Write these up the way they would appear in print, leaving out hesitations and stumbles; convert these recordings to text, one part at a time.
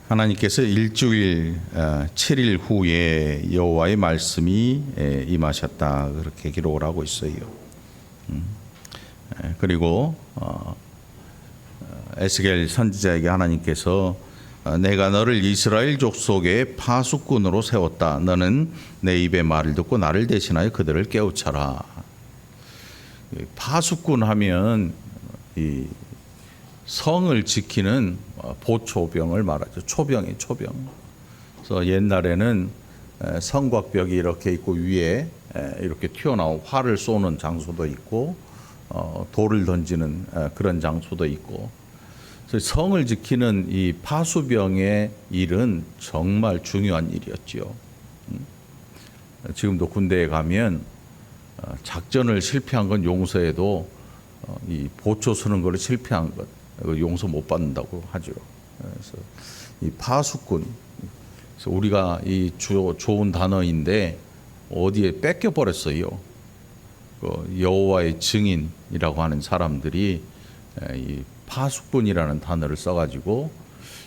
하나님께서 일주일 7일 후에 여호와의 말씀이 임하셨다, 그렇게 기록을 하고 있어요. 그리고 에스겔 선지자에게 하나님께서 내가 너를 이스라엘 족속의 파수꾼으로 세웠다. 너는 내 입의 말을 듣고 나를 대신하여 그들을 깨우쳐라. 파수꾼 하면 이 성을 지키는 보초병을 말하죠. 초병이 초병. 그래서 옛날에는 성곽벽이 이렇게 있고 위에 이렇게 튀어나온 활을 쏘는 장소도 있고 돌을 던지는 그런 장소도 있고. 그래서 성을 지키는 이 파수병의 일은 정말 중요한 일이었지요. 지금도 군대에 가면 작전을 실패한 건 용서해도 이 보초 서는 거를 실패한 것 용서 못 받는다고 하죠. 그래서 이 파수꾼, 그래서 우리가 이 좋은 단어인데 어디에 뺏겨 버렸어요. 여호와의 증인이라고 하는 사람들이 이 파수꾼이라는 단어를 써가지고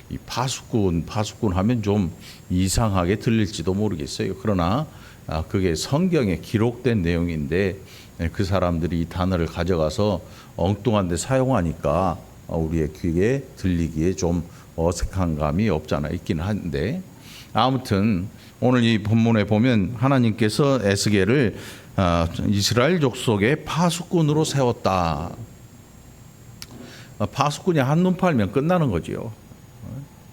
이 파수꾼 하면 좀 이상하게 들릴지도 모르겠어요. 그러나 그게 성경에 기록된 내용인데 그 사람들이 이 단어를 가져가서 엉뚱한 데 사용하니까 우리의 귀에 들리기에 좀 어색한 감이 없잖아 있긴 한데, 아무튼 오늘 이 본문에 보면 하나님께서 에스겔을 이스라엘 족속의 파수꾼으로 세웠다. 파수꾼이 한눈 팔면 끝나는 거지요.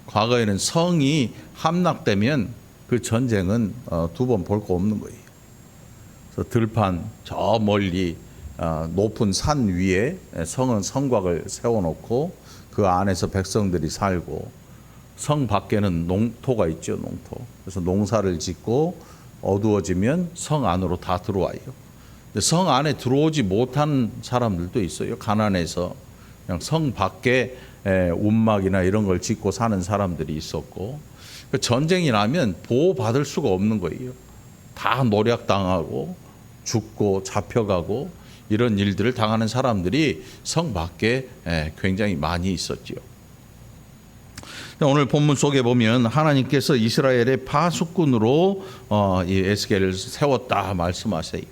과거에는 성이 함락되면 그 전쟁은 두 번 볼 거 없는 거예요. 그래서 들판 저 멀리 높은 산 위에 성은 성곽을 세워놓고 그 안에서 백성들이 살고, 성 밖에는 농토가 있죠. 농토. 그래서 농사를 짓고 어두워지면 성 안으로 다 들어와요. 성 안에 들어오지 못한 사람들도 있어요. 가난해서 그냥 성 밖에 움막이나 이런 걸 짓고 사는 사람들이 있었고, 전쟁이 나면 보호받을 수가 없는 거예요. 다 노략당하고 죽고 잡혀가고 이런 일들을 당하는 사람들이 성 밖에 굉장히 많이 있었지요. 오늘 본문 속에 보면 하나님께서 이스라엘의 파수꾼으로 이 에스겔을 세웠다 말씀하세요.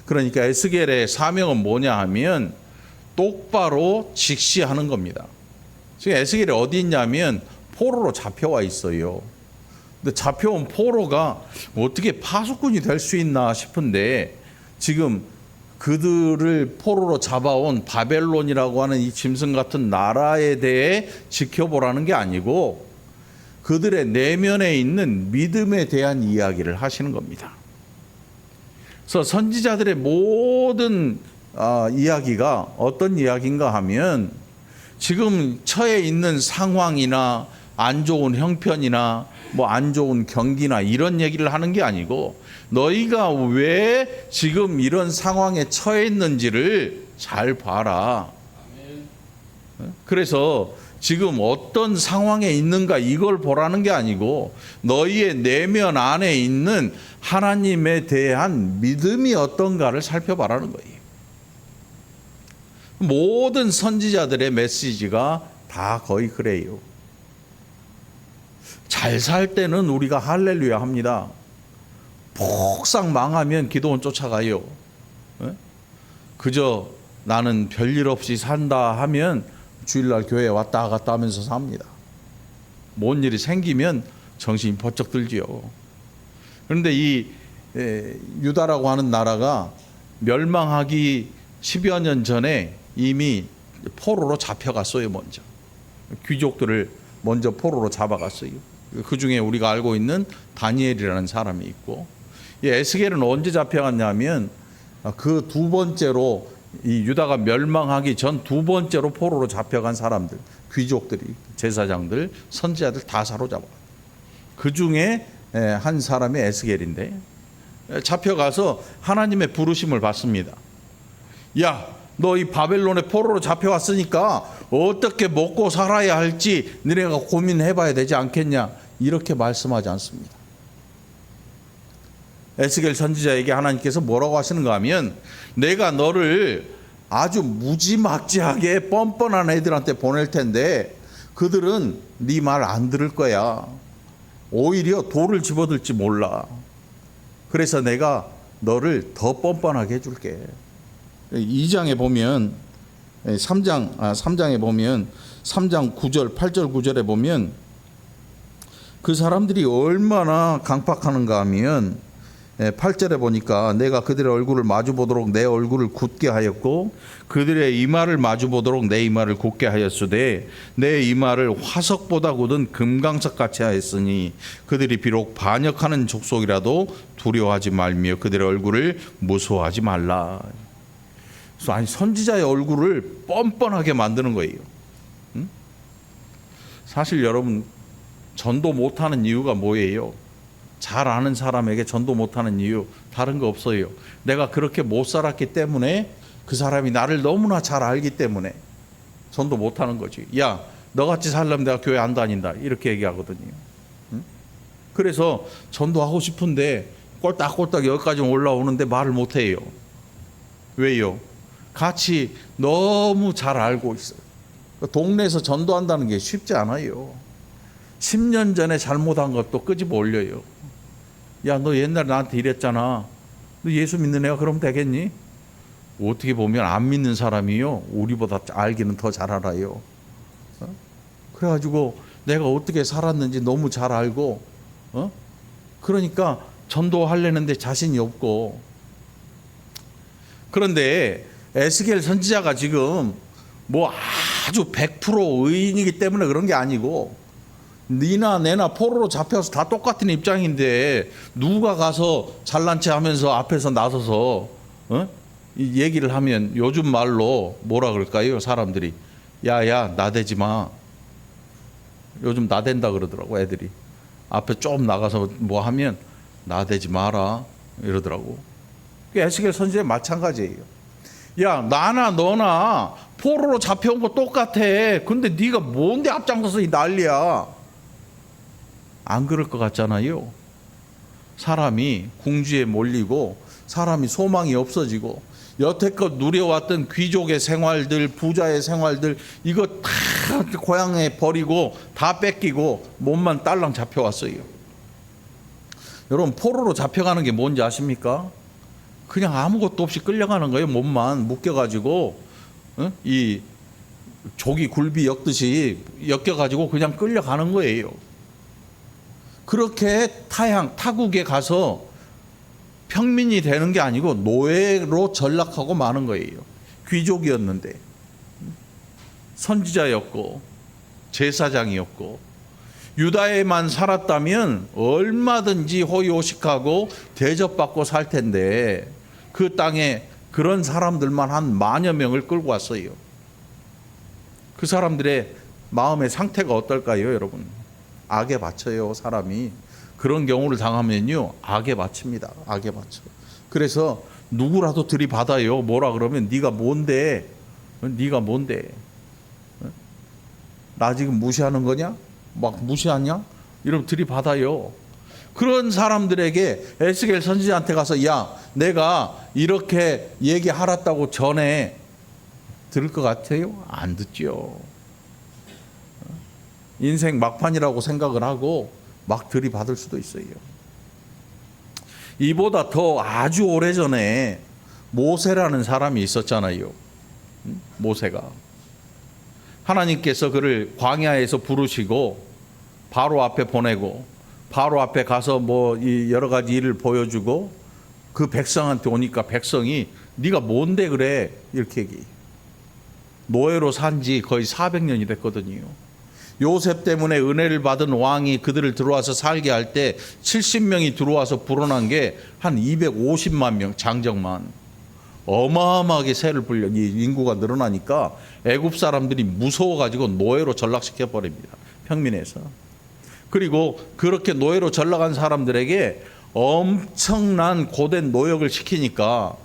그러니까 에스겔의 사명은 뭐냐 하면 똑바로 직시하는 겁니다. 지금 에스겔이 어디 있냐면 포로로 잡혀와 있어요. 근데 잡혀온 포로가 어떻게 파수꾼이 될 수 있나 싶은데, 지금 그들을 포로로 잡아온 바벨론이라고 하는 이 짐승 같은 나라에 대해 지켜보라는 게 아니고 그들의 내면에 있는 믿음에 대한 이야기를 하시는 겁니다. 그래서 선지자들의 모든 이야기가 어떤 이야기인가 하면 지금 처해 있는 상황이나 안 좋은 형편이나 뭐 안 좋은 경기나 이런 얘기를 하는 게 아니고 너희가 왜 지금 이런 상황에 처해 있는지를 잘 봐라. 그래서 지금 어떤 상황에 있는가 이걸 보라는 게 아니고 너희의 내면 안에 있는 하나님에 대한 믿음이 어떤가를 살펴봐라는 거예요. 모든 선지자들의 메시지가 다 거의 그래요. 잘 살 때는 우리가 할렐루야 합니다. 폭삭 망하면 기도원 쫓아가요. 그저 나는 별일 없이 산다 하면 주일날 교회에 왔다 갔다 하면서 삽니다. 뭔 일이 생기면 정신이 번쩍 들지요. 그런데 이 유다라고 하는 나라가 멸망하기 10여 년 전에 이미 포로로 잡혀갔어요. 먼저 귀족들을 먼저 포로로 잡아갔어요. 그 중에 우리가 알고 있는 다니엘이라는 사람이 있고, 이 에스겔은 언제 잡혀갔냐면 그 두 번째로 이 유다가 멸망하기 전 두 번째로 포로로 잡혀간 사람들, 귀족들이, 제사장들, 선지자들 다 사로잡아. 그 중에 한 사람이 에스겔인데 잡혀가서 하나님의 부르심을 받습니다. 야, 너 이 바벨론의 포로로 잡혀왔으니까 어떻게 먹고 살아야 할지 너네가 고민해봐야 되지 않겠냐, 이렇게 말씀하지 않습니다. 에스겔 선지자에게 하나님께서 뭐라고 하시는가 하면 내가 너를 아주 무지막지하게 뻔뻔한 애들한테 보낼 텐데 그들은 네 말 안 들을 거야. 오히려 돌을 집어들지 몰라. 그래서 내가 너를 더 뻔뻔하게 해줄게. 2장에 보면 3장에 보면 3장 9절 8절 9절에 보면 그 사람들이 얼마나 강팍하는가 하면 8절에 보니까 내가 그들의 얼굴을 마주 보도록 내 얼굴을 굳게 하였고 그들의 이마를 마주 보도록 내 이마를 곧게 하였으되 내 이마를 화석보다 굳은 금강석 같이 하였으니 그들이 비록 반역하는 족속이라도 두려워하지 말며 그들의 얼굴을 무서워하지 말라. 그래서 아니 선지자의 얼굴을 뻔뻔하게 만드는 거예요. 사실 여러분 전도 못하는 이유가 뭐예요? 잘 아는 사람에게 전도 못하는 이유 다른 거 없어요. 내가 그렇게 못 살았기 때문에 그 사람이 나를 너무나 잘 알기 때문에 전도 못하는 거지. 야, 너같이 살려면 내가 교회 안 다닌다 이렇게 얘기하거든요. 그래서 전도하고 싶은데 꼴딱꼴딱 여기까지 올라오는데 말을 못해요. 왜요? 같이 너무 잘 알고 있어요. 동네에서 전도한다는 게 쉽지 않아요. 10년 전에 잘못한 것도 끄집어 올려요. 야, 너 옛날에 나한테 이랬잖아. 너 예수 믿는 애가 그러면 되겠니? 어떻게 보면 안 믿는 사람이요, 우리보다 알기는 더 잘 알아요. 그래가지고 내가 어떻게 살았는지 너무 잘 알고, 그러니까 전도하려는데 자신이 없고. 그런데 에스겔 선지자가 지금 뭐 아주 100% 의인이기 때문에 그런 게 아니고, 니나 내나 포로로 잡혀서 다 똑같은 입장인데 누가 가서 잘난 체 하면서 앞에서 나서서 이 얘기를 하면 요즘 말로 뭐라 그럴까요? 사람들이 야야 나대지 마. 요즘 나댄다 그러더라고. 애들이 앞에 좀 나가서 뭐 하면 나대지 마라 이러더라고. 에스겔 선지자 마찬가지예요. 야, 나나 너나 포로로 잡혀온 거 똑같아. 근데 네가 뭔데 앞장서서 이 난리야. 안 그럴 것 같잖아요. 사람이 궁지에 몰리고 사람이 소망이 없어지고 여태껏 누려왔던 귀족의 생활들, 부자의 생활들 이거 다 고향에 버리고 다 뺏기고 몸만 딸랑 잡혀왔어요. 여러분, 포로로 잡혀가는 게 뭔지 아십니까? 그냥 아무것도 없이 끌려가는 거예요. 몸만 묶여가지고 이 조기 굴비 엮듯이 엮여가지고 그냥 끌려가는 거예요. 그렇게 타국에 가서 평민이 되는 게 아니고 노예로 전락하고 마는 거예요. 귀족이었는데 선지자였고 제사장이었고 유다에만 살았다면 얼마든지 호의호식하고 대접받고 살 텐데 그 땅에 그런 사람들만 한 10,000여 명을 끌고 왔어요. 그 사람들의 마음의 상태가 어떨까요, 여러분? 악에 바쳐요. 사람이 그런 경우를 당하면요 악에 바칩니다. 악에 바쳐. 그래서 누구라도 들이받아요. 뭐라 그러면 네가 뭔데? 네가 뭔데? 나 지금 무시하는 거냐? 막 무시하냐? 이러면 들이받아요. 그런 사람들에게 에스겔 선지자한테 가서 야, 내가 이렇게 얘기하랬다고 전에 들을 것 같아요? 안 듣죠. 인생 막판이라고 생각을 하고 막 들이받을 수도 있어요. 이보다 더 아주 오래전에 모세라는 사람이 있었잖아요. 모세가 하나님께서 그를 광야에서 부르시고 바로 앞에 보내고 바로 앞에 가서 뭐 여러 가지 일을 보여주고 그 백성한테 오니까 백성이 네가 뭔데 그래 이렇게 얘기해요. 노예로 산 지 거의 400년이 됐거든요. 요셉 때문에 은혜를 받은 왕이 그들을 들어와서 살게 할 때 70명이 들어와서 불어난 게 한 250만 명 장정만. 어마어마하게 세를 불려. 이 인구가 늘어나니까 애굽 사람들이 무서워가지고 노예로 전락시켜 버립니다. 평민에서. 그리고 그렇게 노예로 전락한 사람들에게 엄청난 고된 노역을 시키니까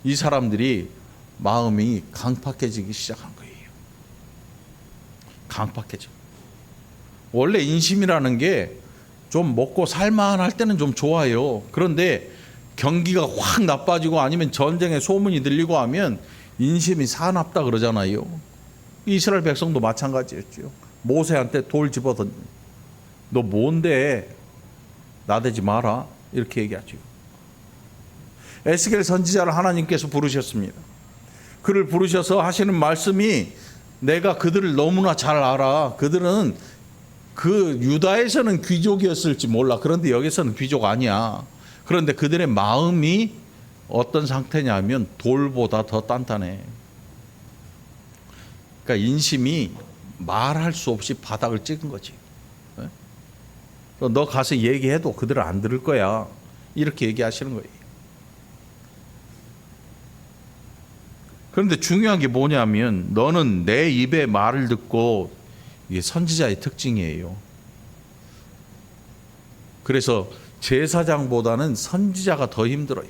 이 사람들이 마음이 강팍해지기 시작한 거예요. 강팍해져. 원래 인심이라는 게 좀 먹고 살만할 때는 좀 좋아요. 그런데 경기가 확 나빠지고 아니면 전쟁의 소문이 들리고 하면 인심이 사납다 그러잖아요. 이스라엘 백성도 마찬가지였죠. 모세한테 돌 집어던, 너 뭔데 나대지 마라, 이렇게 얘기하죠. 에스겔 선지자를 하나님께서 부르셨습니다. 그를 부르셔서 하시는 말씀이, 내가 그들을 너무나 잘 알아. 그들은 그 유다에서는 귀족이었을지 몰라. 그런데 여기서는 귀족 아니야. 그런데 그들의 마음이 어떤 상태냐면 돌보다 더 단단해. 그러니까 인심이 말할 수 없이 바닥을 찍은 거지. 너 가서 얘기해도 그들은 안 들을 거야, 이렇게 얘기하시는 거예요. 그런데 중요한 게 뭐냐면, 너는 내 입의 말을 듣고, 이게 선지자의 특징이에요. 그래서 제사장보다는 선지자가 더 힘들어요.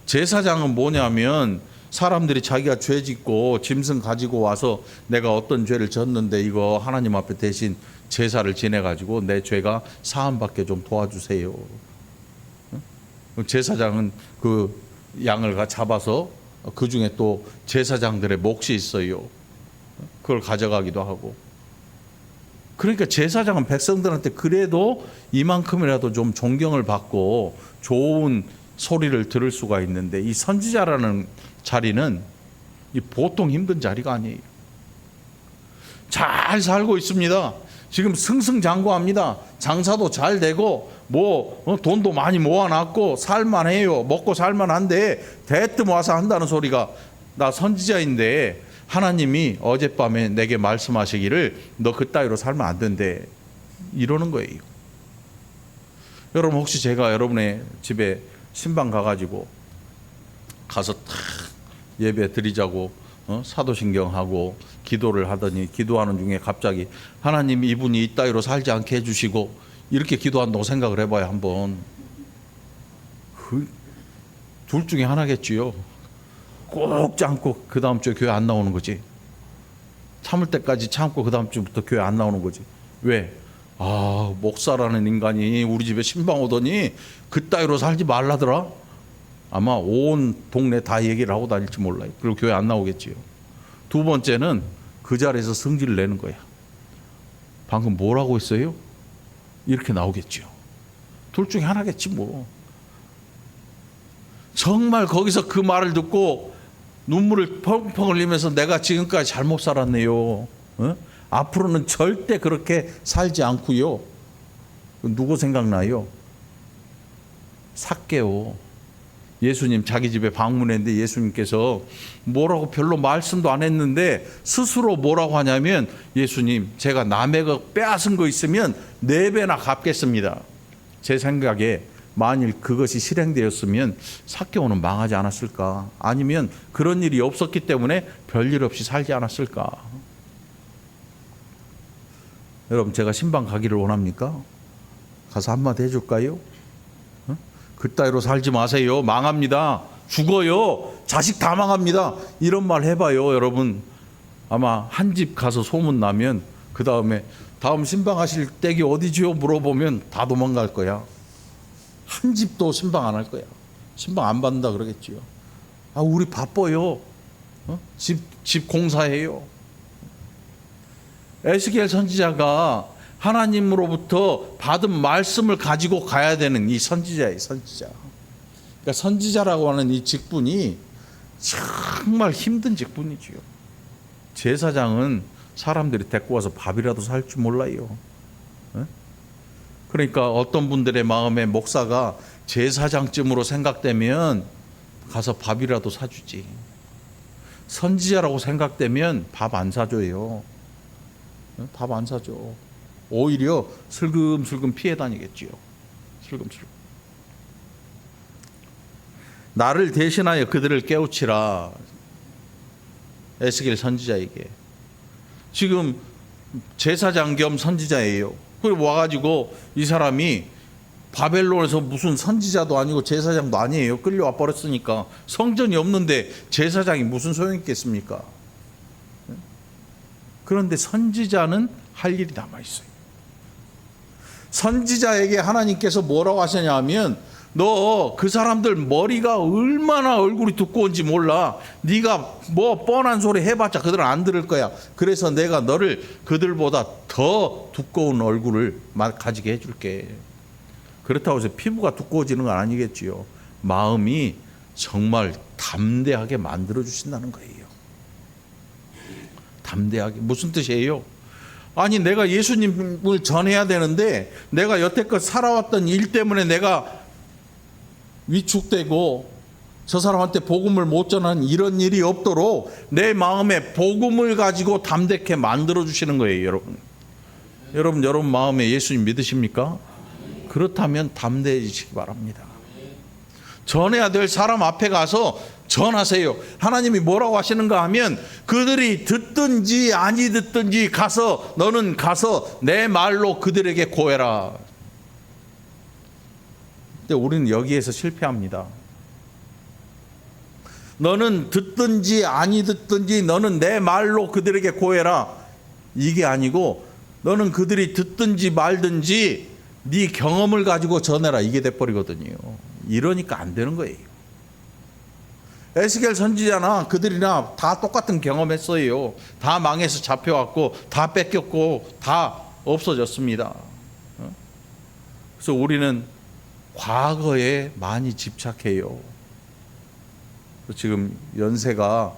제사장은 뭐냐면, 사람들이 자기가 죄 짓고 짐승 가지고 와서 내가 어떤 죄를 졌는데 이거 하나님 앞에 대신 제사를 지내가지고 내 죄가 사함받게 좀 도와주세요. 제사장은 그 양을 잡아서, 그 중에 또 제사장들의 몫이 있어요. 그걸 가져가기도 하고. 그러니까 제사장은 백성들한테 그래도 이만큼이라도 좀 존경을 받고 좋은 소리를 들을 수가 있는데, 이 선지자라는 자리는 이 보통 힘든 자리가 아니에요. 잘 살고 있습니다. 지금 승승장구합니다. 장사도 잘 되고 돈도 많이 모아놨고 살만해요. 먹고 살만한데 대뜸 와서 한다는 소리가, 나 선지자인데 하나님이 어젯밤에 내게 말씀하시기를 너 그따위로 살면 안 된대, 이러는 거예요. 여러분, 혹시 제가 여러분의 집에 신방 가가지고 가서 탁 예배 드리자고 사도신경하고 기도를 하더니, 기도하는 중에 갑자기 하나님 이분이 이따위로 살지 않게 해주시고, 이렇게 기도한다고 생각을 해봐야 한번. 둘 중에 하나겠지요. 꼭 참고 그 다음 주에 교회 안 나오는 거지. 참을 때까지 참고 그 다음 주부터 교회 안 나오는 거지. 왜? 목사라는 인간이 우리 집에 신방 오더니 그따위로 살지 말라더라. 아마 온 동네 다 얘기를 하고 다닐지 몰라요. 그리고 교회 안 나오겠지요. 두 번째는 그 자리에서 성질을 내는 거야. 방금 뭐라고 했어요? 이렇게 나오겠죠. 둘 중에 하나겠지 뭐. 정말 거기서 그 말을 듣고 눈물을 펑펑 흘리면서 내가 지금까지 잘못 살았네요. 앞으로는 절대 그렇게 살지 않고요. 누구 생각나요? 삭개오. 예수님 자기 집에 방문했는데 예수님께서 뭐라고 별로 말씀도 안 했는데 스스로 뭐라고 하냐면, 예수님, 제가 남의 거 빼앗은 거 있으면 4배나 갚겠습니다. 제 생각에 만일 그것이 실행되었으면 삭개오는 망하지 않았을까? 아니면 그런 일이 없었기 때문에 별일 없이 살지 않았을까? 여러분, 제가 신방 가기를 원합니까? 가서 한마디 해줄까요? 그따위로 살지 마세요. 망합니다. 죽어요. 자식 다 망합니다. 이런 말 해봐요, 여러분. 아마 한 집 가서 소문 나면 그 다음에 다음 신방하실 댁이 어디지요? 물어보면 다 도망갈 거야. 한 집도 신방 안 할 거야. 신방 안 받는다 그러겠지요. 우리 바빠요. 집 공사해요. 에스겔 선지자가 하나님으로부터 받은 말씀을 가지고 가야 되는 이 선지자예요, 선지자. 그러니까 선지자라고 하는 이 직분이 정말 힘든 직분이지요. 제사장은 사람들이 데리고 와서 밥이라도 살 줄 몰라요. 그러니까 어떤 분들의 마음에 목사가 제사장쯤으로 생각되면 가서 밥이라도 사주지. 선지자라고 생각되면 밥 안 사줘요. 밥 안 사줘. 오히려 슬금슬금 피해 다니겠지요. 슬금슬금. 나를 대신하여 그들을 깨우치라. 에스겔 선지자에게. 지금 제사장 겸 선지자예요. 그리고 와가지고 이 사람이 바벨론에서 무슨 선지자도 아니고 제사장도 아니에요. 끌려와 버렸으니까. 성전이 없는데 제사장이 무슨 소용이 있겠습니까? 그런데 선지자는 할 일이 남아있어요. 선지자에게 하나님께서 뭐라고 하시냐면, 너 그 사람들 머리가 얼마나 얼굴이 두꺼운지 몰라. 네가 뭐 뻔한 소리 해봤자 그들은 안 들을 거야. 그래서 내가 너를 그들보다 더 두꺼운 얼굴을 가지게 해줄게. 그렇다고 해서 피부가 두꺼워지는 건 아니겠지요. 마음이 정말 담대하게 만들어 주신다는 거예요. 담대하게. 무슨 뜻이에요? 아니, 내가 예수님을 전해야 되는데 내가 여태껏 살아왔던 일 때문에 내가 위축되고 저 사람한테 복음을 못 전하는 이런 일이 없도록 내 마음에 복음을 가지고 담대하게 만들어 주시는 거예요. 여러분 마음에 예수님 믿으십니까? 그렇다면 담대해지시기 바랍니다. 전해야 될 사람 앞에 가서 전하세요. 하나님이 뭐라고 하시는가 하면 그들이 듣든지 아니 듣든지 가서 너는 가서 내 말로 그들에게 고해라. 근데 우리는 여기에서 실패합니다. 너는 듣든지 아니 듣든지 너는 내 말로 그들에게 고해라. 이게 아니고 너는 그들이 듣든지 말든지 네 경험을 가지고 전해라. 이게 돼버리거든요. 이러니까 안 되는 거예요. 에스겔 선지자나 그들이나 다 똑같은 경험했어요. 다 망해서 잡혀왔고 다 뺏겼고 다 없어졌습니다. 그래서 우리는 과거에 많이 집착해요. 지금 연세가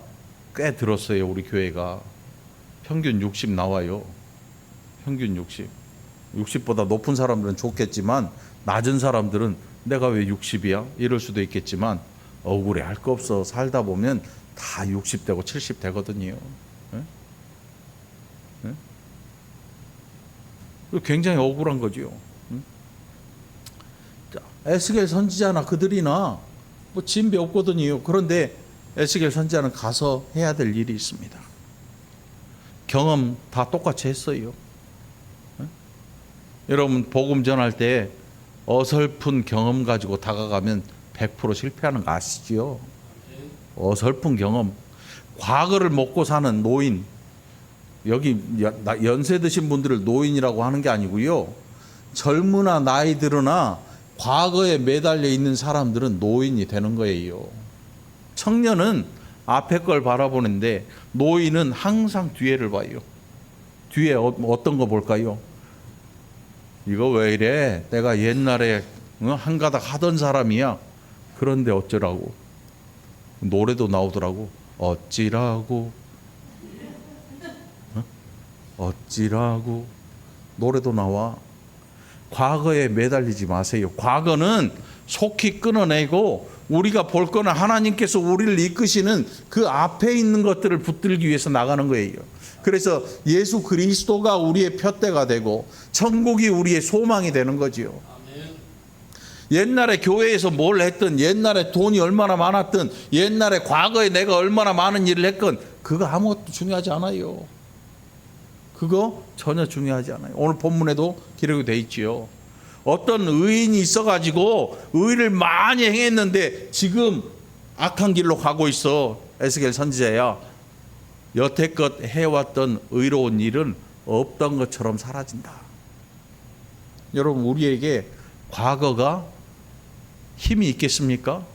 꽤 들었어요. 우리 교회가 평균 60 나와요. 평균 60. 60보다 높은 사람들은 좋겠지만 낮은 사람들은 내가 왜 60이야? 이럴 수도 있겠지만 억울해. 할 거 없어. 살다 보면 다 60되고 70 되거든요. 굉장히 억울한 거죠. 에스겔 선지자나 그들이나 뭐 진배 없거든요. 그런데 에스겔 선지자는 가서 해야 될 일이 있습니다. 경험 다 똑같이 했어요. 여러분 복음 전할 때 어설픈 경험 가지고 다가가면 100% 실패하는 거 아시죠? 어설픈 경험. 과거를 먹고 사는 노인. 여기 연세 드신 분들을 노인이라고 하는 게 아니고요. 젊으나 나이 들으나 과거에 매달려 있는 사람들은 노인이 되는 거예요. 청년은 앞에 걸 바라보는데 노인은 항상 뒤에를 봐요. 뒤에 어떤 거 볼까요? 이거 왜 이래? 내가 옛날에 한가닥 하던 사람이야. 그런데 어쩌라고? 노래도 나오더라고. 어찌라고? 어찌라고? 노래도 나와. 과거에 매달리지 마세요. 과거는 속히 끊어내고 우리가 볼 거는 하나님께서 우리를 이끄시는 그 앞에 있는 것들을 붙들기 위해서 나가는 거예요. 그래서 예수 그리스도가 우리의 푯대가 되고 천국이 우리의 소망이 되는 거지요. 옛날에 교회에서 뭘 했든, 옛날에 돈이 얼마나 많았든, 옛날에 과거에 내가 얼마나 많은 일을 했건 그거 아무것도 중요하지 않아요. 그거 전혀 중요하지 않아요. 오늘 본문에도 기록이 돼 있지요. 어떤 의인이 있어가지고 의를 많이 행했는데 지금 악한 길로 가고 있어. 에스겔 선지자야. 여태껏 해왔던 의로운 일은 없던 것처럼 사라진다. 여러분, 우리에게 과거가 힘이 있겠습니까?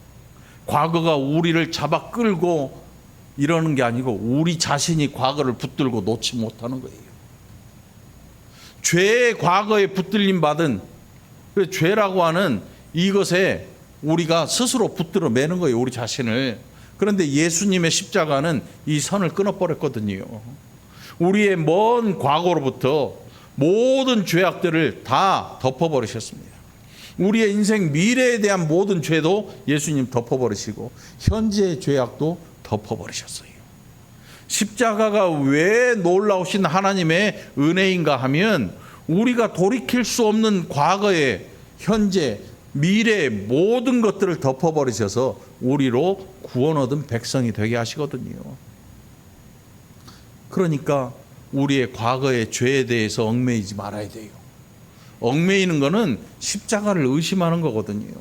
과거가 우리를 잡아 끌고 이러는 게 아니고 우리 자신이 과거를 붙들고 놓지 못하는 거예요. 죄의 과거에 붙들림 받은 그 죄라고 하는 이것에 우리가 스스로 붙들어 매는 거예요. 우리 자신을. 그런데 예수님의 십자가는 이 선을 끊어버렸거든요. 우리의 먼 과거로부터 모든 죄악들을 다 덮어버리셨습니다. 우리의 인생 미래에 대한 모든 죄도 예수님 덮어버리시고 현재의 죄악도 덮어버리셨어요. 십자가가 왜 놀라우신 하나님의 은혜인가 하면 우리가 돌이킬 수 없는 과거의 현재 미래의 모든 것들을 덮어버리셔서 우리로 구원 얻은 백성이 되게 하시거든요. 그러니까 우리의 과거의 죄에 대해서 얽매이지 말아야 돼요. 얽매이는 거는 십자가를 의심하는 거거든요.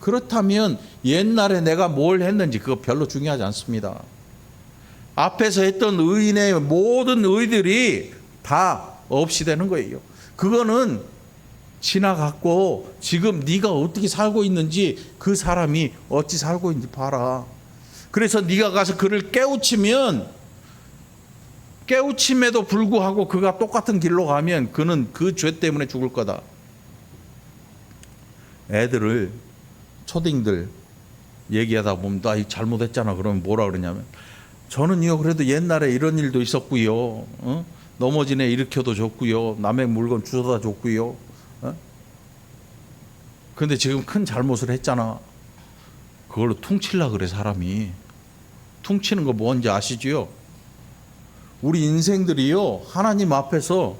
그렇다면 옛날에 내가 뭘 했는지 그거 별로 중요하지 않습니다. 앞에서 했던 의인의 모든 의들이 다 없이 되는 거예요. 그거는 지나갔고 지금 네가 어떻게 살고 있는지 그 사람이 어찌 살고 있는지 봐라. 그래서 네가 가서 그를 깨우침에도 불구하고 그가 똑같은 길로 가면 그는 그 죄 때문에 죽을 거다. 애들을 초딩들 얘기하다 보면 나 잘못했잖아 그러면 뭐라 그러냐면 저는요 그래도 옛날에 이런 일도 있었고요. 넘어진 애 일으켜도 줬고요. 남의 물건 주워다 줬고요. 근데 지금 큰 잘못을 했잖아. 그걸로 퉁치려고 그래 사람이. 퉁치는 거 뭔지 아시지요? 우리 인생들이요 하나님 앞에서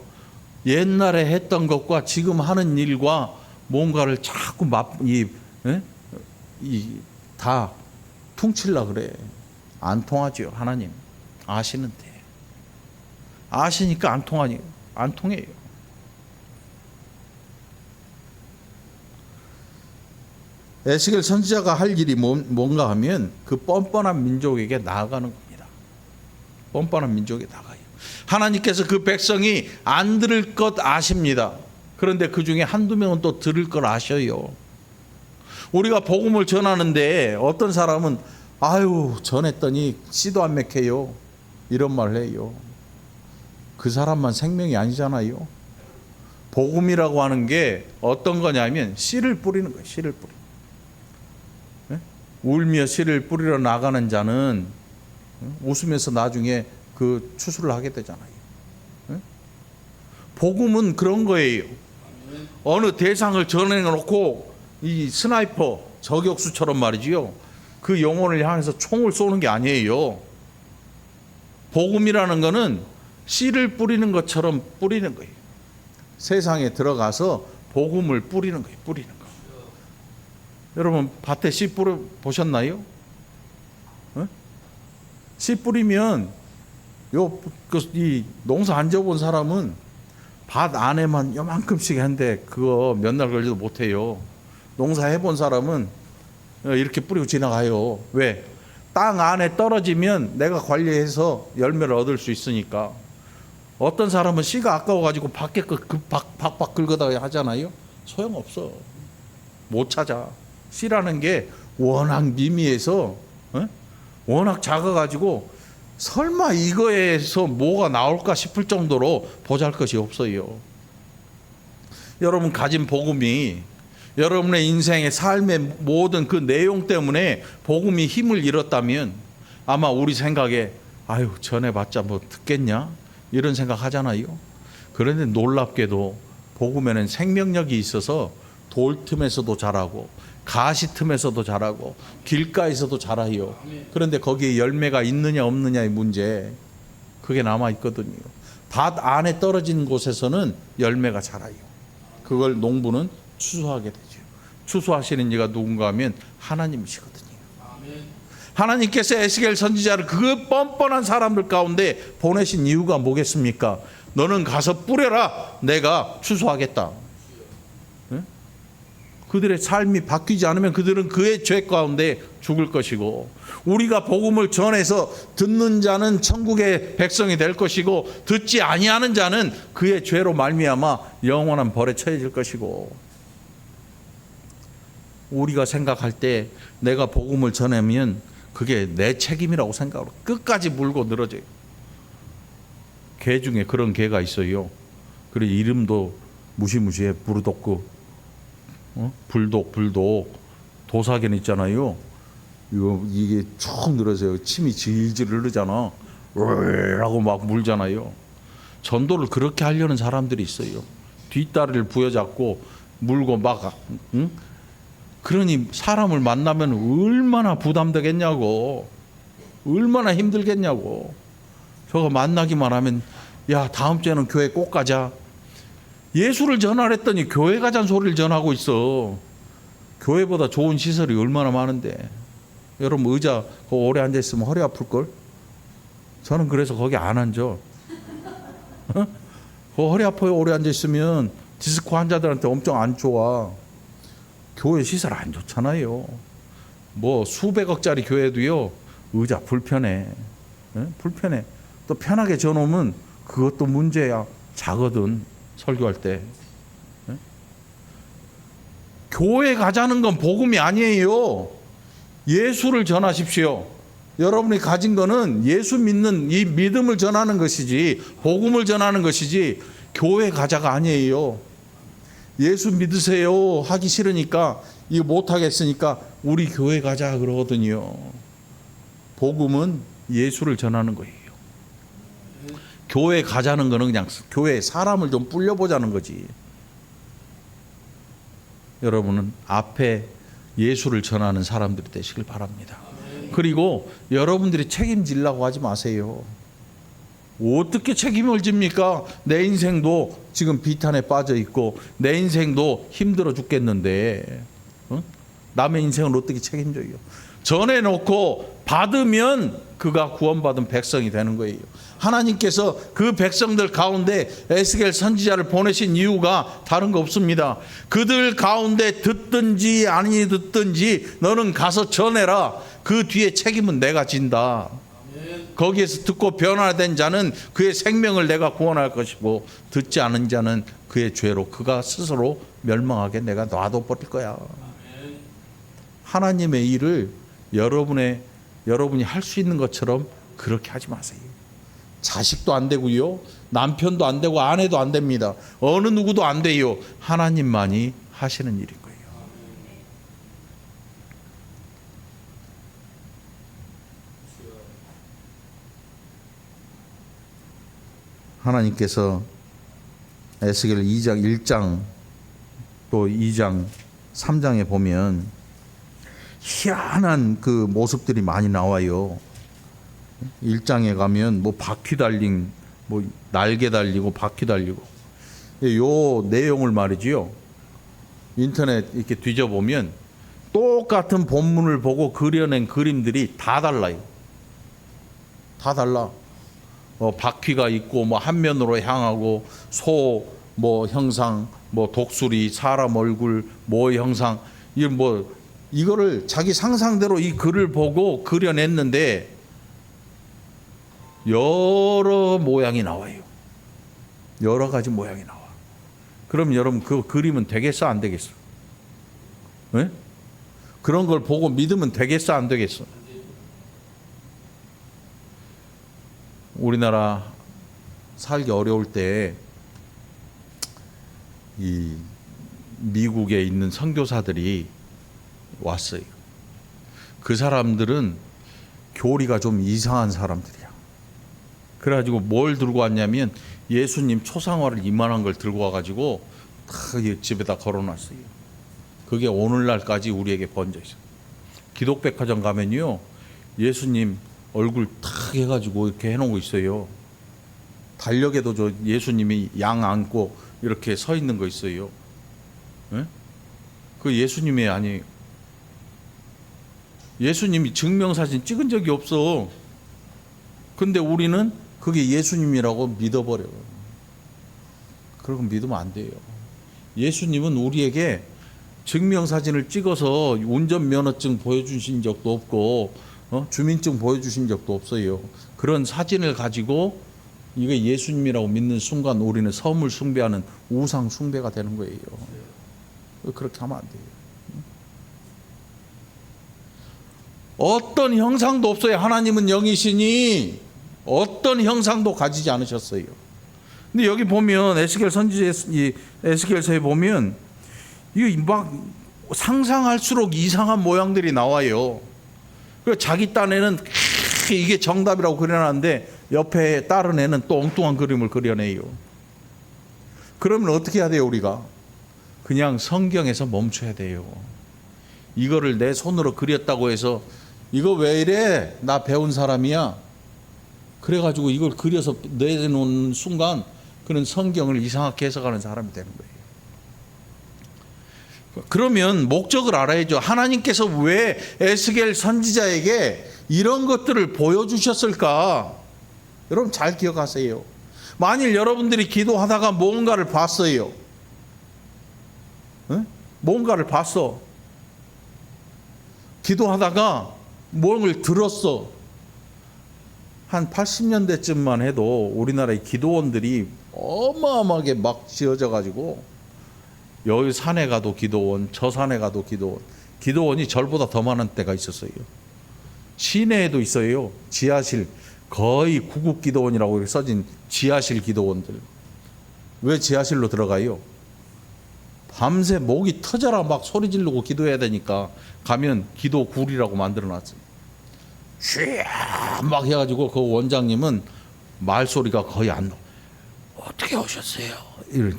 옛날에 했던 것과 지금 하는 일과 뭔가를 자꾸 다 퉁치려고 그래. 안 통하죠. 하나님 아시는데. 아시니까 안 통해요. 에스겔 선지자가 할 일이 뭔가 하면 그 뻔뻔한 민족에게 나아가는 겁니다. 뻔뻔한 민족에 나가요. 하나님께서 그 백성이 안 들을 것 아십니다. 그런데 그 중에 한두 명은 또 들을 걸 아셔요. 우리가 복음을 전하는데 어떤 사람은 아유 전했더니 씨도 안 맥혀요. 이런 말을 해요. 그 사람만 생명이 아니잖아요. 복음이라고 하는 게 어떤 거냐면 씨를 뿌리는 거예요. 씨를 뿌리. 울며 씨를 뿌리러 나가는 자는 웃으면서 나중에 그 추수를 하게 되잖아요. 복음은 그런 거예요. 어느 대상을 전해놓고 이 스나이퍼 저격수처럼 말이지요. 그 영혼을 향해서 총을 쏘는 게 아니에요. 복음이라는 거는 씨를 뿌리는 것처럼 뿌리는 거예요. 세상에 들어가서 복음을 뿌리는 거예요. 뿌리는 거. 여러분 밭에 씨 뿌려 보셨나요? 씨 뿌리면 이 농사 안 지어본 사람은 밭 안에만 요만큼씩 한데 그거 몇 날 걸리도 못해요. 농사 해본 사람은 이렇게 뿌리고 지나가요. 왜? 땅 안에 떨어지면 내가 관리해서 열매를 얻을 수 있으니까. 어떤 사람은 씨가 아까워가지고 밖에 박박 긁어다가 하잖아요. 소용없어. 못 찾아. 씨라는 게 워낙 미미해서 워낙 작아가지고 설마 이거에서 뭐가 나올까 싶을 정도로 보잘것이 없어요. 여러분 가진 복음이 여러분의 인생의 삶의 모든 그 내용 때문에 복음이 힘을 잃었다면 아마 우리 생각에 아유 전해봤자 뭐 듣겠냐 이런 생각 하잖아요. 그런데 놀랍게도 복음에는 생명력이 있어서 돌 틈에서도 자라고 가시 틈에서도 자라고 길가에서도 자라요. 그런데 거기에 열매가 있느냐 없느냐의 문제 그게 남아있거든요. 밭 안에 떨어진 곳에서는 열매가 자라요. 그걸 농부는 추수하게 되죠. 추수하시는 이가 누군가 하면 하나님이시거든요. 하나님께서 에스겔 선지자를 그 뻔뻔한 사람들 가운데 보내신 이유가 뭐겠습니까? 너는 가서 뿌려라. 내가 추수하겠다. 그들의 삶이 바뀌지 않으면 그들은 그의 죄 가운데 죽을 것이고 우리가 복음을 전해서 듣는 자는 천국의 백성이 될 것이고 듣지 아니하는 자는 그의 죄로 말미암아 영원한 벌에 처해질 것이고 우리가 생각할 때 내가 복음을 전하면 그게 내 책임이라고 생각하고 끝까지 물고 늘어져요. 개 중에 그런 개가 있어요. 그리고 이름도 무시무시해. 부르도크 불독 도사견 있잖아요. 이게 쭉 늘어서요. 침이 질질 흐르잖아. 라고 막 물잖아요. 전도를 그렇게 하려는 사람들이 있어요. 뒷다리를 부여잡고 물고 막 그러니 사람을 만나면 얼마나 부담되겠냐고. 얼마나 힘들겠냐고. 저거 만나기만 하면 야 다음 주에는 교회 꼭 가자. 예수를 전하랬더니 교회 가자는 소리를 전하고 있어. 교회보다 좋은 시설이 얼마나 많은데. 여러분 의자 오래 앉아있으면 허리 아플걸? 저는 그래서 거기 안 앉아. 허리 아파요. 오래 앉아있으면. 디스크 환자들한테 엄청 안 좋아. 교회 시설 안 좋잖아요. 뭐 수백억짜리 교회도요 의자 불편해. 불편해. 또 편하게 져놓으면 그것도 문제야. 자거든 설교할 때. 교회 가자는 건 복음이 아니에요. 예수를 전하십시오. 여러분이 가진 거는 예수 믿는 이 믿음을 전하는 것이지, 복음을 전하는 것이지, 교회 가자가 아니에요. 예수 믿으세요 하기 싫으니까, 이거 못하겠으니까 우리 교회 가자 그러거든요. 복음은 예수를 전하는 거예요. 교회 가자는 거는 그냥 교회에 사람을 좀 불려보자는 거지. 여러분은 앞에 예수를 전하는 사람들이 되시길 바랍니다. 그리고 여러분들이 책임지려고 하지 마세요. 어떻게 책임을 집니까? 내 인생도 지금 비탄에 빠져 있고 내 인생도 힘들어 죽겠는데 남의 인생을 어떻게 책임져요? 전해놓고 받으면 그가 구원받은 백성이 되는 거예요. 하나님께서 그 백성들 가운데 에스겔 선지자를 보내신 이유가 다른 거 없습니다. 그들 가운데 듣든지 아니 듣든지 너는 가서 전해라. 그 뒤에 책임은 내가 진다. 거기에서 듣고 변화된 자는 그의 생명을 내가 구원할 것이고 듣지 않은 자는 그의 죄로 그가 스스로 멸망하게 내가 놔둬버릴 거야. 하나님의 일을 여러분이 할 수 있는 것처럼 그렇게 하지 마세요. 자식도 안 되고요, 남편도 안 되고 아내도 안 됩니다. 어느 누구도 안 돼요. 하나님만이 하시는 일인 거예요. 하나님께서 에스겔 2장 1장 또 2장 3장에 보면 희한한 그 모습들이 많이 나와요. 1장에 가면 뭐 바퀴 달린, 뭐 날개 달리고 바퀴 달리고, 요 내용을 말이지요. 인터넷 이렇게 뒤져보면 똑같은 본문을 보고 그려낸 그림들이 다 달라요. 다 달라. 바퀴가 있고 뭐 한 면으로 향하고 소 뭐 형상, 뭐 독수리, 사람 얼굴 뭐 형상, 이거를 자기 상상대로 이 글을 보고 그려냈는데 여러 모양이 나와요. 여러 가지 모양이 나와. 그럼 여러분 그 그림은 되겠어 안 되겠어? 네? 그런 걸 보고 믿으면 되겠어 안 되겠어? 우리나라 살기 어려울 때 이 미국에 있는 선교사들이 왔어요. 그 사람들은 교리가 좀 이상한 사람들이야. 그래가지고 뭘 들고 왔냐면 예수님 초상화를 이만한 걸 들고 와가지고 다 집에다 걸어놨어요. 그게 오늘날까지 우리에게 번져 있어요. 기독백화점 가면요, 예수님 얼굴 탁 해가지고 이렇게 해놓은 거 있어요. 달력에도 저 예수님이 양 안고 이렇게 서 있는 거 있어요. 네? 그 예수님이 아니에요. 예수님이 증명사진 찍은 적이 없어. 근데 우리는 그게 예수님이라고 믿어버려요. 그러고 믿으면 안 돼요. 예수님은 우리에게 증명사진을 찍어서 운전면허증 보여주신 적도 없고 주민증 보여주신 적도 없어요. 그런 사진을 가지고 이거 예수님이라고 믿는 순간 우리는 섬을 숭배하는 우상 숭배가 되는 거예요. 그렇게 하면 안 돼요. 어떤 형상도 없어요. 하나님은 영이시니 어떤 형상도 가지지 않으셨어요. 근데 여기 보면 에스겔 선지자의 에스겔서에 보면 이거 막 상상할수록 이상한 모양들이 나와요. 그래서 자기 딴에는 이게 정답이라고 그려놨는데 옆에 다른 애는 또 엉뚱한 그림을 그려내요. 그러면 어떻게 해야 돼요? 우리가 그냥 성경에서 멈춰야 돼요. 이거를 내 손으로 그렸다고 해서 이거 왜 이래? 나 배운 사람이야. 그래가지고 이걸 그려서 내놓은 순간 그는 성경을 이상하게 해석하는 사람이 되는 거예요. 그러면 목적을 알아야죠. 하나님께서 왜 에스겔 선지자에게 이런 것들을 보여주셨을까? 여러분 잘 기억하세요. 만일 여러분들이 기도하다가 뭔가를 봤어요. 네? 뭔가를 봤어. 기도하다가 뭔가를 들었어. 한 80년대쯤만 해도 우리나라의 기도원들이 어마어마하게 막 지어져 가지고 여기 산에 가도 기도원, 저 산에 가도 기도원. 기도원이 절보다 더 많은 때가 있었어요. 시내에도 있어요. 지하실, 거의 구급 기도원이라고 이렇게 써진 지하실 기도원들. 왜 지하실로 들어가요? 밤새 목이 터져라 막 소리 지르고 기도해야 되니까 가면 기도굴이라고 만들어놨어요. 쥐야 막 해가지고 그 원장님은 말소리가 거의 안 나. 어떻게 오셨어요? 이렇게.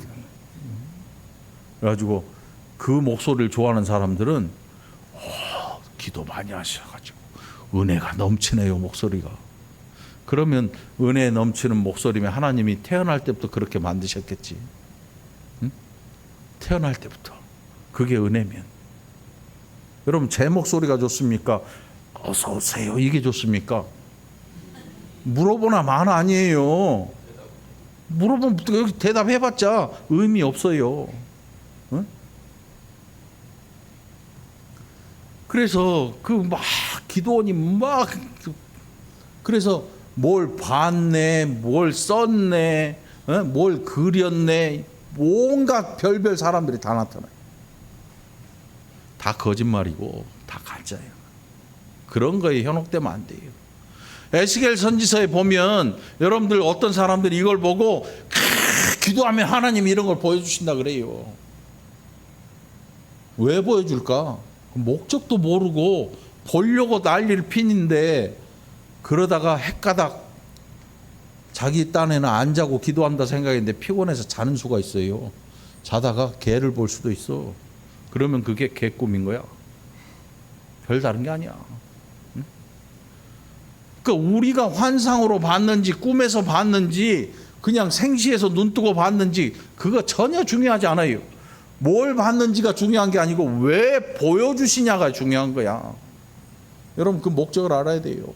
그래가지고 그 목소리를 좋아하는 사람들은 기도 많이 하셔가지고 은혜가 넘치네요 목소리가. 그러면 은혜 넘치는 목소리면 하나님이 태어날 때부터 그렇게 만드셨겠지. 응? 태어날 때부터 그게 은혜면. 여러분 제 목소리가 좋습니까? 어서 오세요 이게 좋습니까? 물어보나 마나 아니에요. 물어보면 여기 대답해봤자 의미 없어요. 응? 그래서 그 막 기도원이 막 그래서 뭘 봤네, 뭘 썼네, 뭘 그렸네, 온갖 별별 사람들이 다 나타나요. 다 거짓말이고 다 가짜예요. 그런 거에 현혹되면 안 돼요. 에스겔 선지서에 보면 여러분들 어떤 사람들이 이걸 보고 기도하면 하나님이 이런 걸 보여주신다 그래요. 왜 보여줄까? 목적도 모르고 보려고 난리를 피는데 그러다가 헷가닥 자기 딴에는 안 자고 기도한다 생각했는데 피곤해서 자는 수가 있어요. 자다가 개를 볼 수도 있어. 그러면 그게 개꿈인 거야. 별다른 게 아니야. 응? 그러니까 우리가 환상으로 봤는지 꿈에서 봤는지 그냥 생시에서 눈 뜨고 봤는지 그거 전혀 중요하지 않아요. 뭘 봤는지가 중요한 게 아니고 왜 보여주시냐가 중요한 거야. 여러분 그 목적을 알아야 돼요.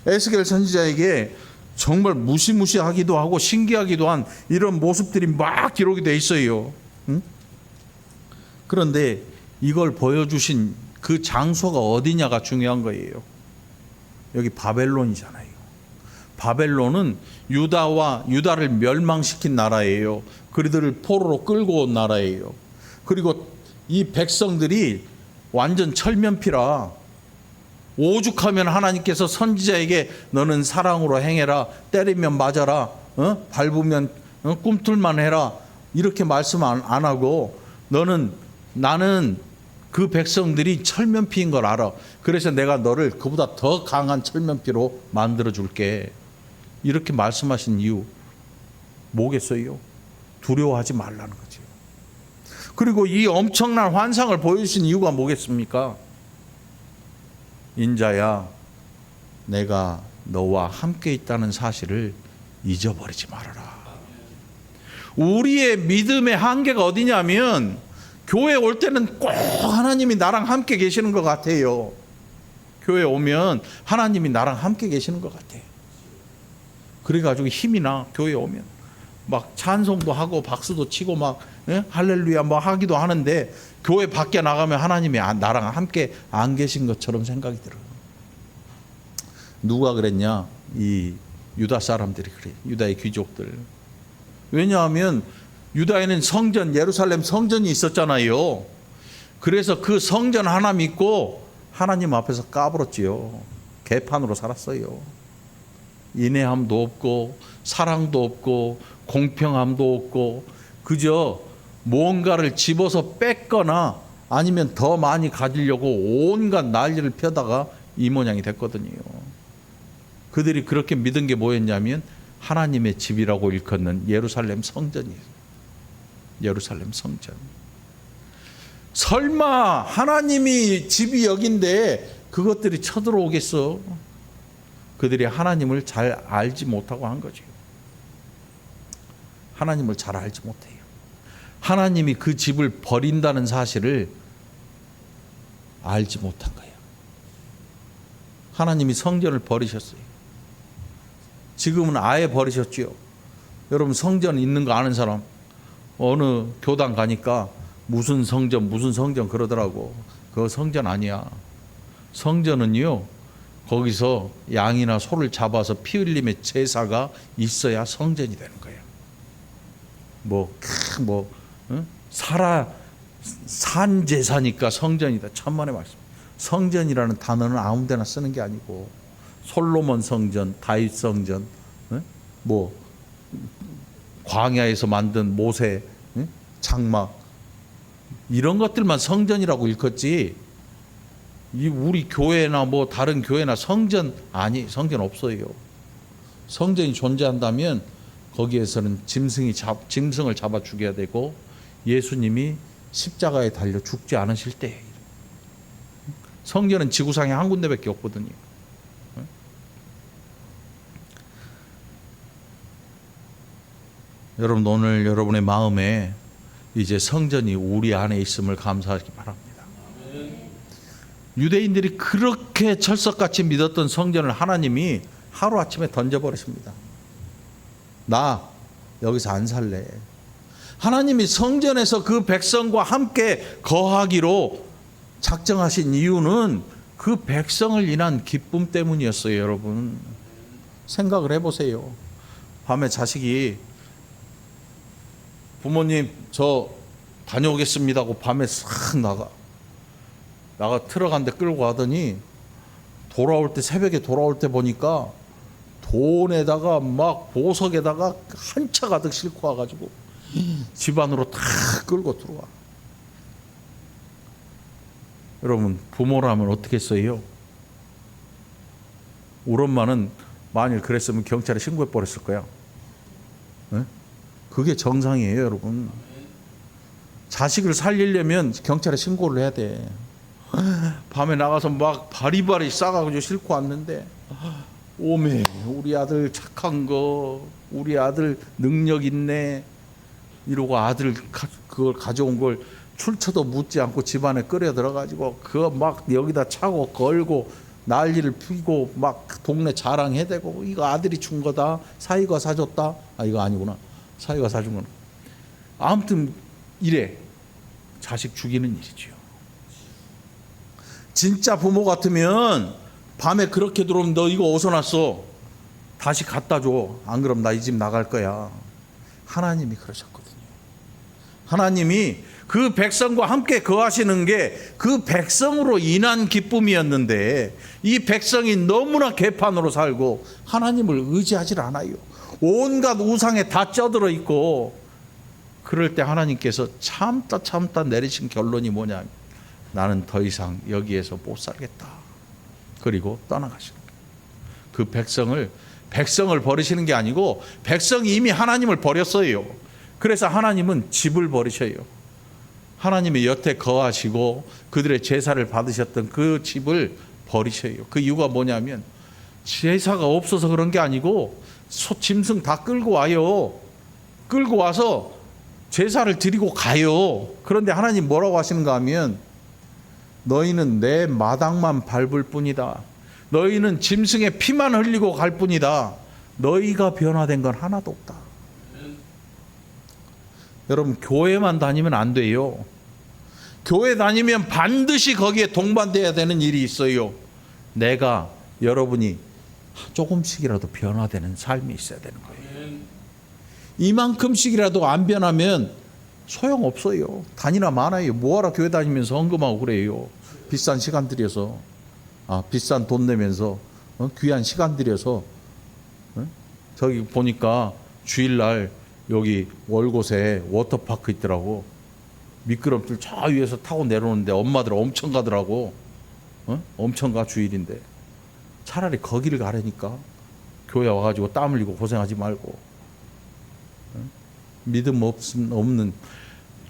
에스겔 선지자에게 정말 무시무시하기도 하고 신기하기도 한 이런 모습들이 막 기록이 돼 있어요. 응? 그런데 이걸 보여주신 그 장소가 어디냐가 중요한 거예요. 여기 바벨론이잖아요. 바벨론은 유다를 멸망시킨 나라예요. 그들을 포로로 끌고 온 나라예요. 그리고 이 백성들이 완전 철면피라 오죽하면 하나님께서 선지자에게 너는 사랑으로 행해라, 때리면 맞아라, 밟으면 꿈틀만 해라 이렇게 말씀 안 하고 나는 그 백성들이 철면피인 걸 알아. 그래서 내가 너를 그보다 더 강한 철면피로 만들어 줄게. 이렇게 말씀하신 이유 뭐겠어요? 두려워하지 말라는 거죠. 그리고 이 엄청난 환상을 보여주신 이유가 뭐겠습니까? 인자야, 내가 너와 함께 있다는 사실을 잊어버리지 말아라. 우리의 믿음의 한계가 어디냐면 교회 올 때는 꼭 하나님이 나랑 함께 계시는 것 같아요. 교회 오면 하나님이 나랑 함께 계시는 것 같아요. 그래가지고 힘이 나. 교회 오면 막 찬송도 하고 박수도 치고 막 할렐루야 뭐 하기도 하는데 교회 밖에 나가면 하나님이 나랑 함께 안 계신 것처럼 생각이 들어요. 누가 그랬냐? 이 유다 사람들이 그래. 유다의 귀족들. 왜냐하면 유다에는 성전, 예루살렘 성전이 있었잖아요. 그래서 그 성전 하나 믿고 하나님 앞에서 까불었지요. 개판으로 살았어요. 인내함도 없고 사랑도 없고 공평함도 없고 그저 뭔가를 집어서 뺏거나 아니면 더 많이 가지려고 온갖 난리를 펴다가 이 모양이 됐거든요. 그들이 그렇게 믿은 게 뭐였냐면 하나님의 집이라고 일컫는 예루살렘 성전이에요. 예루살렘 성전. 설마 하나님이 집이 여긴데 그것들이 쳐들어오겠어? 그들이 하나님을 잘 알지 못하고 한 거죠. 하나님을 잘 알지 못해요. 하나님이 그 집을 버린다는 사실을 알지 못한 거예요. 하나님이 성전을 버리셨어요. 지금은 아예 버리셨죠. 여러분 성전 있는 거 아는 사람 어느 교당 가니까 무슨 성전 그러더라고. 그거 성전 아니야. 성전은요 거기서 양이나 소를 잡아서 피 흘림의 제사가 있어야 성전이 되는 거예요. 산 제사니까 성전이다. 천만의 말씀. 성전이라는 단어는 아무 데나 쓰는 게 아니고 솔로몬 성전, 다윗 성전, 뭐 광야에서 만든 모세 장막 이런 것들만 성전이라고 일컫지, 이 우리 교회나 뭐 다른 교회나 성전 없어요. 성전이 존재한다면 거기에서는 짐승을 잡아 죽여야 되고 예수님이 십자가에 달려 죽지 않으실 때, 성전은 지구상에 한 군데밖에 없거든요. 여러분, 오늘 여러분의 마음에 이제 성전이 우리 안에 있음을 감사하기 바랍니다. 유대인들이 그렇게 철석같이 믿었던 성전을 하나님이 하루아침에 던져버렸습니다. 나 여기서 안 살래. 하나님이 성전에서 그 백성과 함께 거하기로 작정하신 이유는 그 백성을 인한 기쁨 때문이었어요. 여러분, 생각을 해보세요. 밤에 자식이 부모님 저 다녀오겠습니다 하고 밤에 싹 나가 들어간데 끌고 가더니 새벽에 돌아올 때 보니까 돈에다가 막 보석에다가 한 차 가득 싣고 와가지고 집 안으로 다 끌고 들어와. 여러분, 부모라면 어떻게 했어요? 우리 엄마는 만일 그랬으면 경찰에 신고해 버렸을 거야. 네? 그게 정상이에요, 여러분. 자식을 살리려면 경찰에 신고를 해야 돼. 밤에 나가서 막 바리바리 싸가지고 싣고 왔는데, 오메, 우리 아들 착한 거, 우리 아들 능력 있네 이러고 아들 그걸 가져온 걸 출처도 묻지 않고 집안에 끌어 들어가지고 그거 막 여기다 차고 걸고 난리를 피고 막 동네 자랑해대고, 이거 아들이 준 거다, 사위가 사줬다. 이거 아니구나, 사위가 사준 거는. 아무튼 이래 자식 죽이는 일이지요. 진짜 부모 같으면 밤에 그렇게 들어오면 너 이거 어디서 났어? 다시 갖다 줘. 안 그럼 나 이 집 나갈 거야. 하나님이 그러셨거든요. 하나님이 그 백성과 함께 거하시는 게 그 백성으로 인한 기쁨이었는데, 이 백성이 너무나 개판으로 살고 하나님을 의지하지 않아요. 온갖 우상에 다 쪄들어 있고, 그럴 때 하나님께서 참다 내리신 결론이 뭐냐, 나는 더 이상 여기에서 못 살겠다. 그리고 떠나가시는 거예요. 그 백성을 버리시는 게 아니고 백성이 이미 하나님을 버렸어요. 그래서 하나님은 집을 버리셔요. 하나님의 여태 거하시고 그들의 제사를 받으셨던 그 집을 버리셔요. 그 이유가 뭐냐면 제사가 없어서 그런 게 아니고 짐승 다 끌고 와요. 끌고 와서 제사를 드리고 가요. 그런데 하나님 뭐라고 하시는가 하면, 너희는 내 마당만 밟을 뿐이다. 너희는 짐승의 피만 흘리고 갈 뿐이다. 너희가 변화된 건 하나도 없다. 여러분, 교회만 다니면 안 돼요. 교회 다니면 반드시 거기에 동반돼야 되는 일이 있어요. 여러분이 조금씩이라도 변화되는 삶이 있어야 되는 거예요. 이만큼씩이라도 안 변하면 소용없어요. 단이나 많아요. 뭐하러 교회 다니면서 헌금하고 그래요. 비싼 시간 들여서, 비싼 돈 내면서, 귀한 시간 들여서. 저기 보니까 주일날 여기 월곶에 워터파크 있더라고. 미끄럼틀 저 위에서 타고 내려오는데 엄마들 엄청 가더라고. 엄청 가, 주일인데. 차라리 거기를 가라니까. 교회 와가지고 땀 흘리고 고생하지 말고. 믿음 없는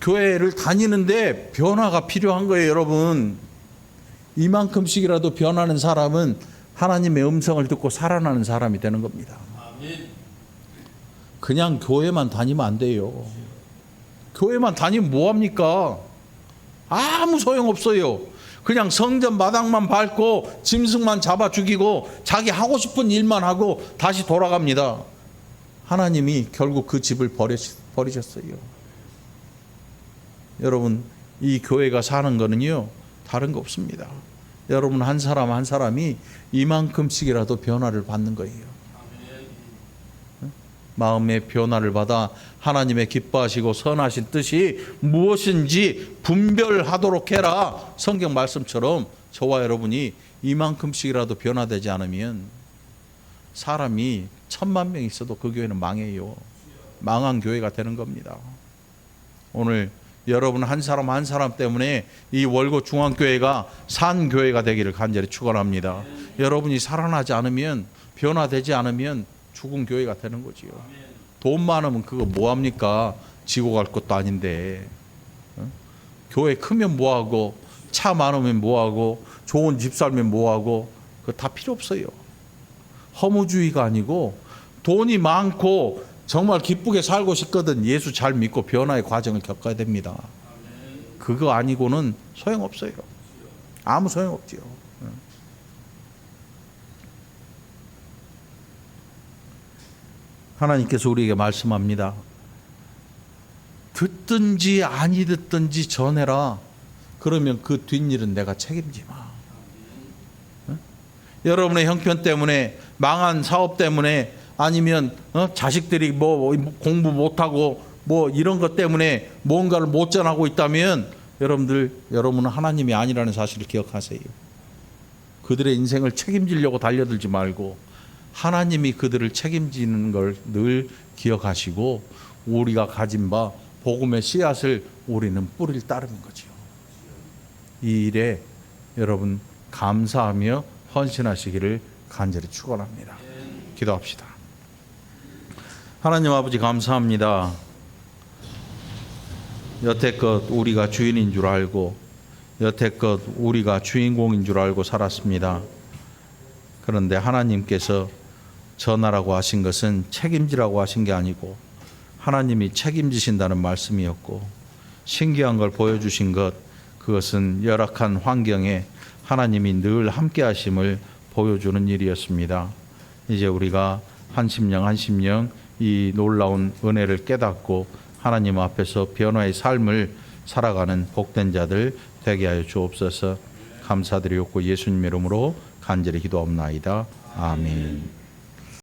교회를 다니는데 변화가 필요한 거예요, 여러분. 이만큼씩이라도 변하는 사람은 하나님의 음성을 듣고 살아나는 사람이 되는 겁니다. 그냥 교회만 다니면 안 돼요. 교회만 다니면 뭐합니까? 아무 소용없어요. 그냥 성전 마당만 밟고 짐승만 잡아 죽이고 자기 하고 싶은 일만 하고 다시 돌아갑니다. 하나님이 결국 그 집을 버리셨어요. 여러분, 이 교회가 사는 거는요, 다른 거 없습니다. 여러분 한 사람 한 사람이 이만큼씩이라도 변화를 받는 거예요. 마음의 변화를 받아 하나님의 기뻐하시고 선하신 뜻이 무엇인지 분별하도록 해라. 성경 말씀처럼 저와 여러분이 이만큼씩이라도 변화되지 않으면 사람이 10,000명 있어도 그 교회는 망해요. 망한 교회가 되는 겁니다. 오늘 여러분 한 사람 한 사람 때문에 이 월고 중앙교회가 산 교회가 되기를 간절히 축원합니다. 여러분이 살아나지 않으면, 변화되지 않으면 죽은 교회가 되는 거지요. 돈 많으면 그거 뭐합니까? 지고 갈 것도 아닌데. 교회 크면 뭐하고, 차 많으면 뭐하고, 좋은 집 살면 뭐하고, 그거 다 필요 없어요. 허무주의가 아니고 돈이 많고 정말 기쁘게 살고 싶거든 예수 잘 믿고 변화의 과정을 겪어야 됩니다. 그거 아니고는 소용없어요. 아무 소용없지요. 하나님께서 우리에게 말씀합니다. 듣든지 아니 듣든지 전해라. 그러면 그 뒷일은 내가 책임지 마. 여러분의 형편 때문에, 망한 사업 때문에, 아니면 자식들이 뭐 공부 못하고 뭐 이런 것 때문에 뭔가를 못 전하고 있다면 여러분은 하나님이 아니라는 사실을 기억하세요. 그들의 인생을 책임지려고 달려들지 말고 하나님이 그들을 책임지는 걸 늘 기억하시고 우리가 가진 바 복음의 씨앗을 우리는 뿌리를 따르는 거죠. 이 일에 여러분 감사하며 헌신하시기를 간절히 축원합니다. 기도합시다. 하나님 아버지 감사합니다. 여태껏 우리가 주인인 줄 알고 여태껏 우리가 주인공인 줄 알고 살았습니다. 그런데 하나님께서 전하라고 하신 것은 책임지라고 하신 게 아니고 하나님이 책임지신다는 말씀이었고, 신기한 걸 보여주신 것, 그것은 열악한 환경에 하나님이 늘 함께 하심을 보여주는 일이었습니다. 이제 우리가 한 심령 이 놀라운 은혜를 깨닫고 하나님 앞에서 변화의 삶을 살아가는 복된 자들 되게 하여 주옵소서. 감사드리옵고 예수님 이름으로 간절히 기도옵나이다. 아멘.